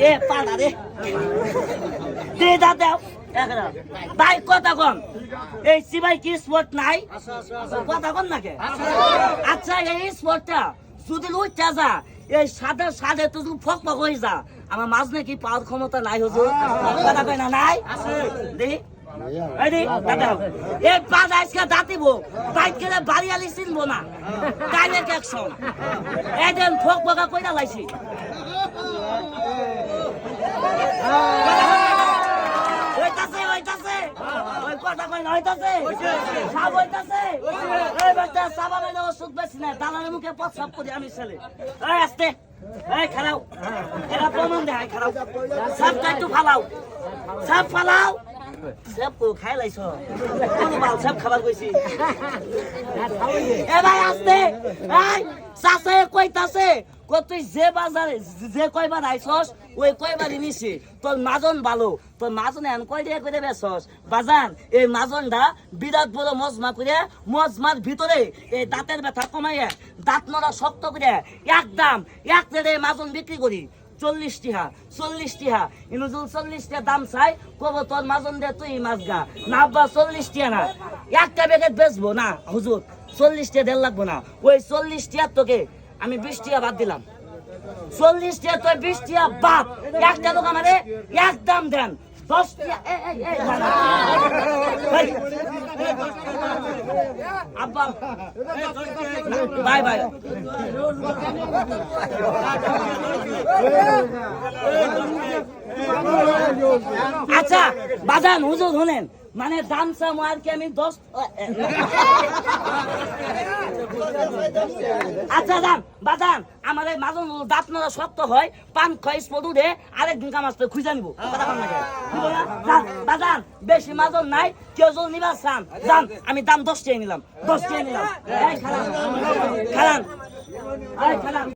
এ পাড়া রে দে দাও ভাই কথা কন এই সিবাই কি স্পট নাই কথা কন নাকি আচ্ছা এই স্পটটা যদি লুইটা যা এই সাদা সাদে তো ফক ফক হয়ে যা আমার মাছ নাকি পাওয়ার ক্ষমতা নাই হুজুর কথা কয় না নাই দেখি এই পাঁচ আজকে দাঁতিব বাইক গেলে বাড়ি আলি চিনবো না ডাইরেক্ট অ্যাকশন এদিন ফক ফকা কইরা লাইছি কথা কই না হইতাছে সব হইতাছে এই বাচ্চা সাবা মেলে ওষুধ বেশি না দালালের মুখে প্রস্রাব করি আমি ছেলে এই আস্তে এই খারাও এরা প্রমাণ দেয় খারাও সবটা একটু ফালাও সব ফালাও সব খাই লাইছ কোন বাল সব খাবার কইছি এ ভাই আস্তে এই চাচা কইতাছে তুই যে বাজারে যে কয়বার আইছস ওই কয়বারই নিছি তোর মাজন ভালো তোর মাজন এন কয় দিয়ে করে বেছস বাজান এই মাজনটা বিরাট বড় মজমা করে মজমার ভিতরে এই দাঁতের ব্যথা কমাইয়া দাঁত নড়া শক্ত করে একদম এক রেটে মাজন বিক্রি করি 40 টিহা ইনুজুল 40 টিহা দাম চাই কব তোর মাজন দে তুই মাছ গা না বা 40 টিহা না একটা প্যাকেট বেচবো না হুজুর 40 টিহা দেড় লাগবো না ওই 40 টিহা তোকে আমি 20 টিহা বাদ দিলাম 40 টিহা তো 20 টিহা বাদ একটা লোক আমারে একদম দেন 10 টিহা আব্বা বাই বাই আচ্ছা বাজান হুজুর শুনেন মানে দাম চাম আর কি আমি 10 আচ্ছা দাম বাজান আমার এই মাজন দাঁত নড়া শক্ত হয় পান খয়েস পড়ু রে আরেকদিন কামাজতে খুঁজা নিব বাজান বেশি মাজন নাই কেউ যদি নিবার চান যান আমি দাম 10 টাকা নিলাম 10 টাকা নিলাম খারান খারান